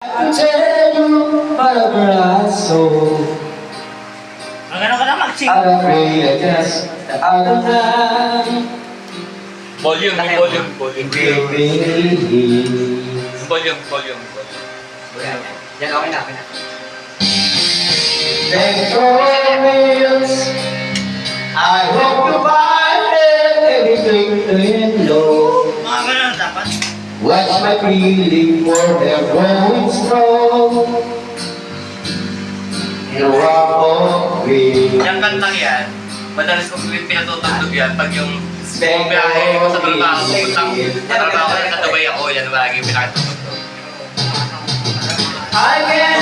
I tell you whatever I saw. Ang ano ka na mag-ching? I pray I guess the other night. Volume. Yan, okay na. Thank for meals. I hope you find everything in low. Mga ganun dapat. Watch my feeling for they're growing strong. You are always. Yung kantang yan, madalas kong pinatutugtog yan pag yung biyahe ko sa trabaho, sa trabaho na sa Dubai ako, yan lagi pinakatutugtog. I can't